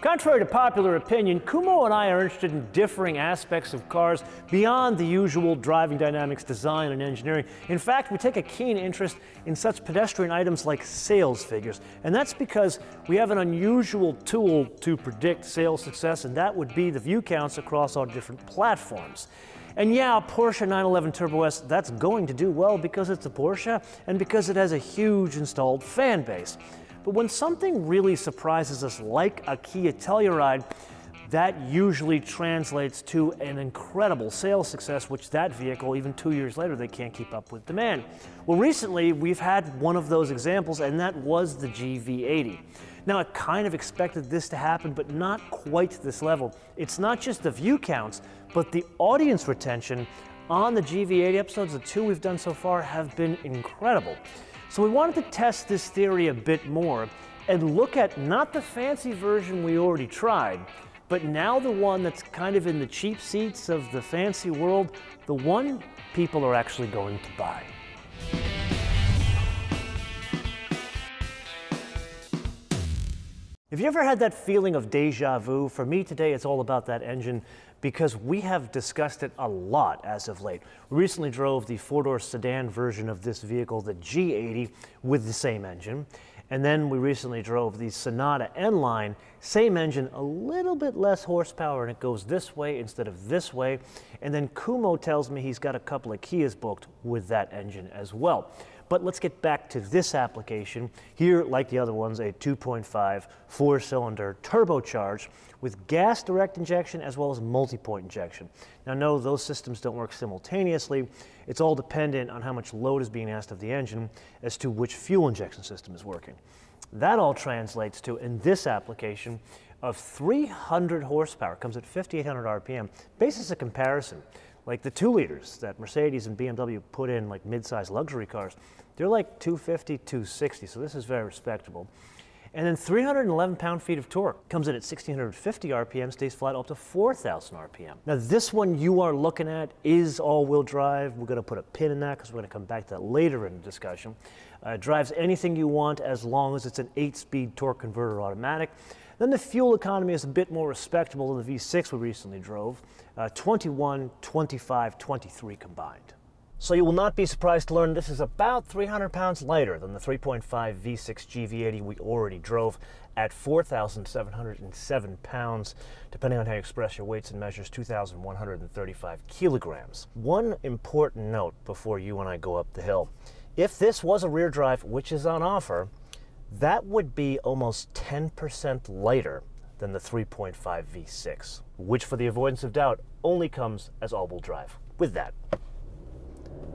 Contrary to popular opinion, Kumo and I are interested in differing aspects of cars beyond the usual driving dynamics, design, and engineering. In fact, we take a keen interest in such pedestrian items like sales figures. And that's because we have an unusual tool to predict sales success, and that would be the view counts across our different platforms. And yeah, Porsche 911 Turbo S, that's going to do well because it's a Porsche and because it has a huge installed fan base. But when something really surprises us, like a Kia Telluride, that usually translates to an incredible sales success, which that vehicle, even 2 years later, they can't keep up with demand. Well, recently, we've had one of those examples, and that was the GV80. Now, I kind of expected this to happen, but not quite to this level. It's not just the view counts, but the audience retention on the GV80 episodes, the two we've done so far, have been incredible. So we wanted to test this theory a bit more and look at not the fancy version we already tried, but now the one that's kind of in the cheap seats of the fancy world, the one people are actually going to buy. Have you ever had that feeling of deja vu? For me today, it's all about that engine because we have discussed it a lot as of late. We recently drove the four-door sedan version of this vehicle, the G80, with the same engine. And then we recently drove the Sonata N-Line, same engine, a little bit less horsepower, and it goes this way instead of this way. And then Kumo tells me he's got a couple of Kias booked with that engine as well. But let's get back to this application. Here, like the other ones, a 2.5 four-cylinder turbocharged with gas direct injection as well as multi-point injection. Now, no, those systems don't work simultaneously. It's all dependent on how much load is being asked of the engine as to which fuel injection system is working. That all translates to, in this application, of 300 horsepower, comes at 5,800 RPM. Basis of comparison, like the 2 liters that Mercedes and BMW put in like mid-size luxury cars, they're like 250, 260, so this is very respectable. And then 311 pound-feet of torque, comes in at 1,650 RPM, stays flat up to 4,000 RPM. Now this one you are looking at is all-wheel drive. We're gonna put a pin in that because we're gonna come back to that later in the discussion. It drives anything you want as long as it's an 8-speed torque converter automatic. Then the fuel economy is a bit more respectable than the V6 we recently drove, 21, 25, 23 combined. So you will not be surprised to learn this is about 300 pounds lighter than the 3.5 V6 GV80 we already drove at 4,707 pounds, depending on how you express your weights and measures, 2,135 kilograms. One important note before you and I go up the hill. If this was a rear drive, which is on offer, that would be almost 10% lighter than the 3.5 V6, which, for the avoidance of doubt, only comes as all-wheel drive. With that,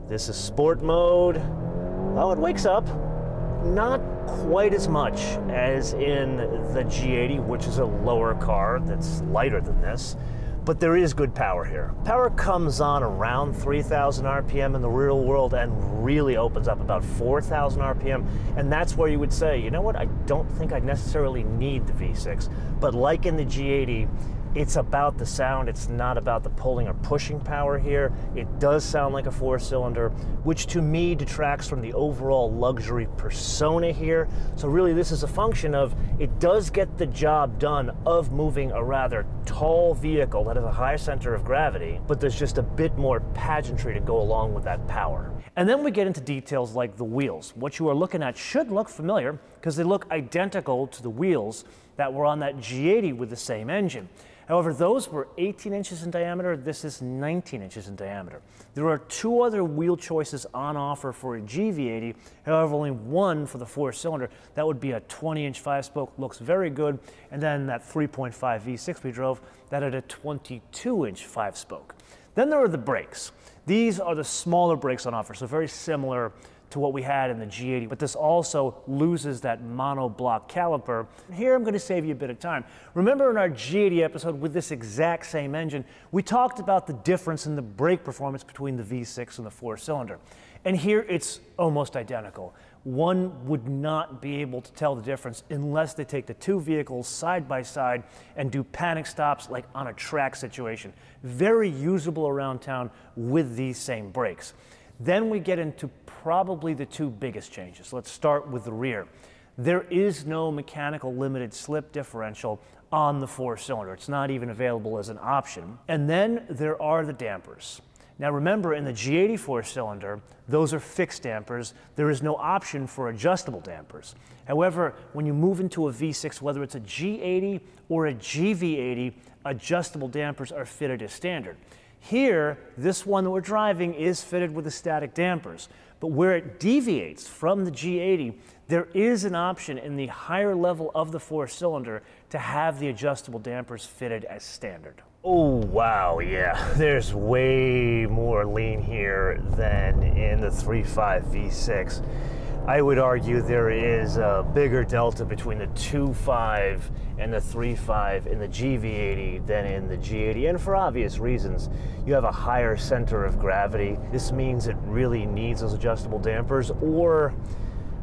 this is sport mode. Oh, it wakes up. Not quite as much as in the G80, which is a lower car that's lighter than this, but there is good power here. Power comes on around 3,000 RPM in the real world and really opens up about 4,000 RPM, and that's where you would say, you know what, I don't think I necessarily need the V6, but like in the G80, it's about the sound, it's not about the pulling or pushing power here. It does sound like a four-cylinder, which to me detracts from the overall luxury persona here. So really this is a function of, it does get the job done of moving a rather tall vehicle that has a high center of gravity, but there's just a bit more pageantry to go along with that power. And then we get into details like the wheels. What you are looking at should look familiar because they look identical to the wheels that were on that G80 with the same engine. However, those were 18 inches in diameter. This is 19 inches in diameter. There are 2 other wheel choices on offer for a GV80. However, only one for the four-cylinder. That would be a 20-inch 5-spoke. Looks very good. And then that 3.5 V6 we drove, that had a 22-inch 5-spoke. Then there are the brakes. These are the smaller brakes on offer, so very similar to what we had in the G80, but this also loses that monoblock caliper. Here I'm going to save you a bit of time. Remember in our G80 episode with this exact same engine, we talked about the difference in the brake performance between the V6 and the four-cylinder. And here it's almost identical. One would not be able to tell the difference unless they take the two vehicles side by side and do panic stops like on a track situation. Very usable around town with these same brakes. Then we get into probably the two biggest changes. Let's start with the rear. there is no mechanical limited slip differential on the four-cylinder. It's not even available as an option. And then there are the dampers. Now remember, in the G80 four-cylinder, those are fixed dampers. There is no option for adjustable dampers. However, when you move into a V6, whether it's a G80 or a GV80, adjustable dampers are fitted as standard. Here, this one that we're driving is fitted with the static dampers, but where it deviates from the G80, there is an option in the higher level of the four-cylinder to have the adjustable dampers fitted as standard. Oh, wow, yeah, there's way more lean here than in the 3.5 V6. I would argue there is a bigger delta between the 2.5 and the 3.5 in the GV80 than in the G80, and for obvious reasons. You have a higher center of gravity. This means it really needs those adjustable dampers or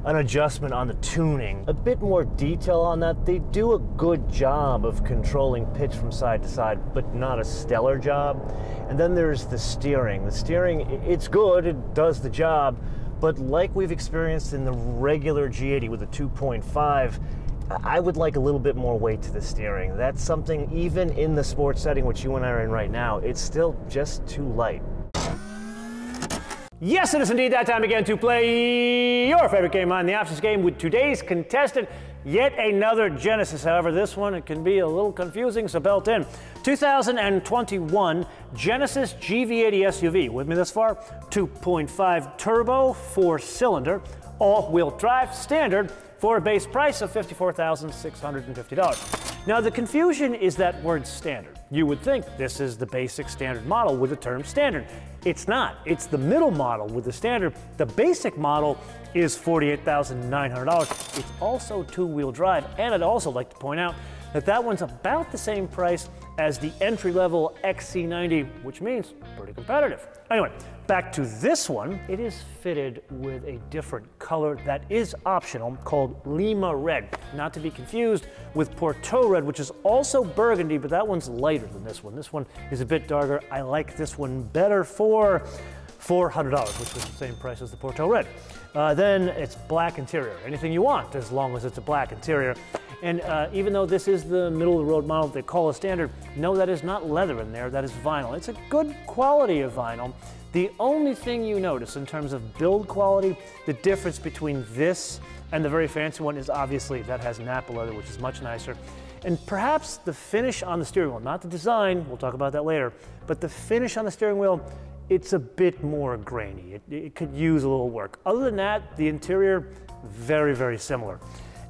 an adjustment on the tuning. A bit more detail on that. They do a good job of controlling pitch from side to side, but not a stellar job. And then there's the steering. The steering, it's good, it does the job, but like we've experienced in the regular G80 with the 2.5, I would like a little bit more weight to the steering. That's something, even in the sports setting, which you and I are in right now, it's still just too light. Yes, it is indeed that time again to play your favorite game on the options game with today's contestant, yet another Genesis. However, this one, it can be a little confusing, so belt in. 2021 Genesis G80 SUV. With me thus far, 2.5 turbo, four-cylinder, all-wheel drive, standard, for a base price of $54,650. Now, the confusion is that word standard. You would think this is the basic standard model with the term standard. It's not. It's the middle model with the standard. The basic model is $48,900. It's also two-wheel drive, and I'd also like to point out that that one's about the same price as the entry-level XC90, which means pretty competitive. Anyway, back to this one. It is fitted with a different color that is optional called Lima Red, not to be confused with Porto Red, which is also burgundy, but that one's lighter than this one. This one is a bit darker. I like this one better for $400, which was the same price as the Porto Red. Then it's black interior. Anything you want, as long as it's a black interior. And even though this is the middle-of-the-road model they call a standard, no, that is not leather in there, that is vinyl. It's a good quality of vinyl. The only thing you notice in terms of build quality, the difference between this and the very fancy one is obviously that has Napa leather, which is much nicer. And perhaps the finish on the steering wheel, not the design, we'll talk about that later, but the finish on the steering wheel, it's a bit more grainy. It could use a little work. Other than that, the interior, very, very similar.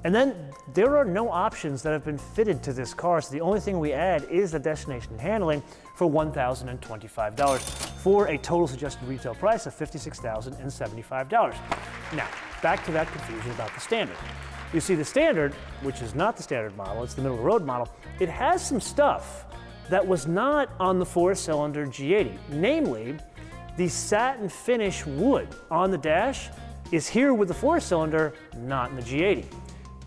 And then there are no options that have been fitted to this car, so the only thing we add is the destination handling for $1,025 for a total suggested retail price of $56,075. Now, back to that confusion about the standard. You see, the standard, which is not the standard model, it's the middle-of-the-road model, it has some stuff that was not on the four-cylinder G80. Namely, the satin finish wood on the dash is here with the four-cylinder, not in the G80.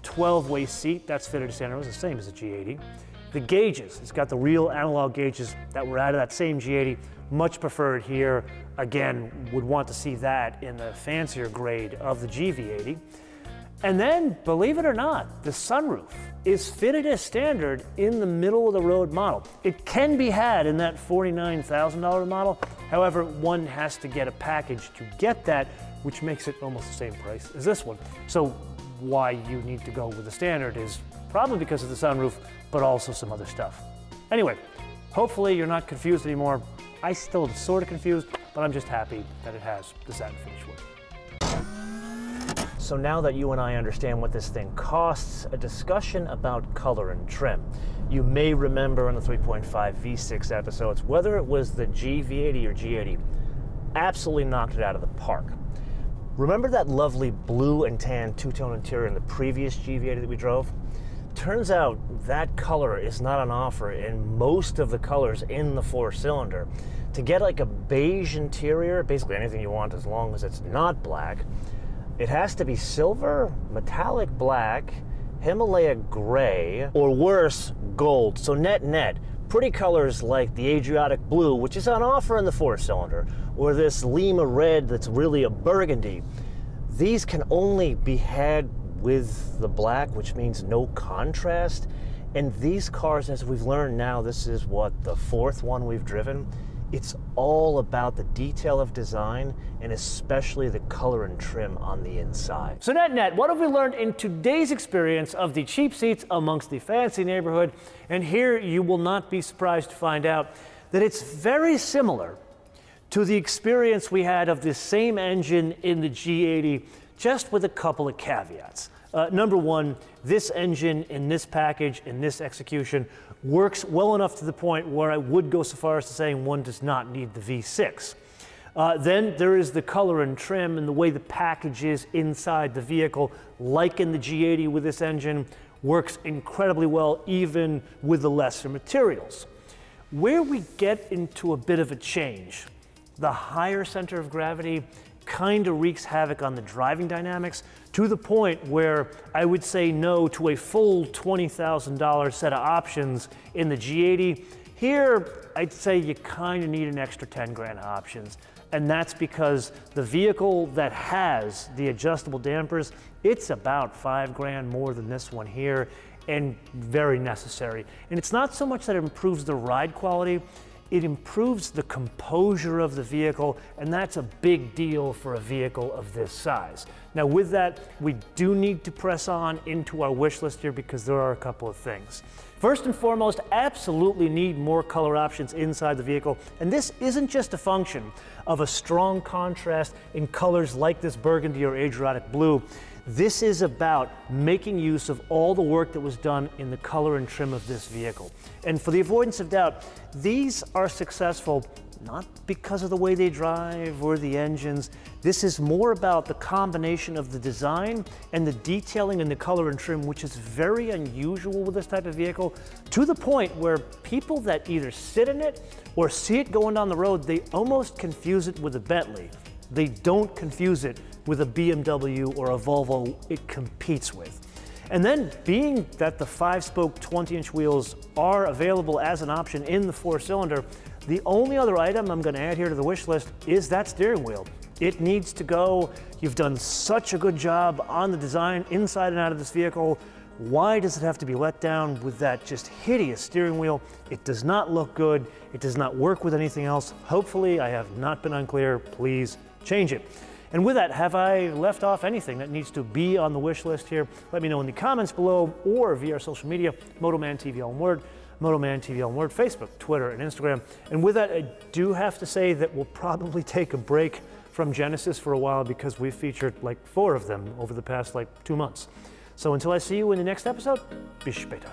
12-way seat, that's fitted to standard, it was the same as the G80. The gauges, it's got the real analog gauges that were out of that same G80, much preferred here. Again, would want to see that in the fancier grade of the GV80. And then, believe it or not, the sunroof is fitted as standard in the middle-of-the-road model. It can be had in that $49,000 model. However, one has to get a package to get that, which makes it almost the same price as this one. So why you need to go with the standard is probably because of the sunroof, but also some other stuff. Anyway, hopefully you're not confused anymore. I still am sort of confused, but I'm just happy that it has the satin finish wood. So now that you and I understand what this thing costs, a discussion about color and trim. You may remember in the 3.5 V6 episodes, whether it was the GV80 or G80, absolutely knocked it out of the park. Remember that lovely blue and tan two-tone interior in the previous GV80 that we drove? Turns out that color is not on offer in most of the colors in the four-cylinder. To get like a beige interior, basically anything you want as long as it's not black, it has to be silver, metallic black, Himalaya gray, or worse, gold. So net, pretty colors like the Adriatic blue, which is on offer in the four-cylinder, or this Lima red that's really a burgundy. These can only be had with the black, which means no contrast. And these cars, as we've learned now, this is what, the fourth one we've driven. It's all about the detail of design and especially the color and trim on the inside. So net, what have we learned in today's experience of the cheap seats amongst the fancy neighborhood? And here you will not be surprised to find out that it's very similar to the experience we had of the same engine in the G80, just with a couple of caveats. Number one, this engine in this package, in this execution, works well enough to the point where I would go so far as to saying one does not need the V6. Then there is the color and trim and the way the package is inside the vehicle, like in the G80 with this engine, works incredibly well even with the lesser materials. Where we get into a bit of a change, the higher center of gravity kind of wreaks havoc on the driving dynamics to the point where I would say no to a full $20,000 set of options in the G80. Here, I'd say you kind of need an extra 10 grand options. And that's because the vehicle that has the adjustable dampers, it's about 5 grand more than this one here, and very necessary. And it's not so much that it improves the ride quality, it improves the composure of the vehicle, and that's a big deal for a vehicle of this size. Now with that, we do need to press on into our wish list here because there are a couple of things. First and foremost, absolutely need more color options inside the vehicle, and this isn't just a function of a strong contrast in colors like this burgundy or Adriatic blue. This is about making use of all the work that was done in the color and trim of this vehicle. And for the avoidance of doubt, these are successful not because of the way they drive or the engines. This is more about the combination of the design and the detailing in the color and trim, which is very unusual with this type of vehicle, to the point where people that either sit in it or see it going down the road, they almost confuse it with a Bentley. They don't confuse it with a BMW or a Volvo it competes with. And then, being that the 5-spoke 20-inch wheels are available as an option in the 4-cylinder, the only other item I'm going to add here to the wish list is that steering wheel. It needs to go. You've done such a good job on the design inside and out of this vehicle. Why does it have to be let down with that just hideous steering wheel? It does not look good. It does not work with anything else. Hopefully, I have not been unclear. Please change it. And with that, have I left off anything that needs to be on the wish list here? Let me know in the comments below or via our social media, MotoManTV all one word, MotoManTV all one word, Facebook, Twitter, and Instagram. And with that, I do have to say that we'll probably take a break from Genesis for a while because we've featured like 4 of them over the past 2 months. So until I see you in the next episode, bis später.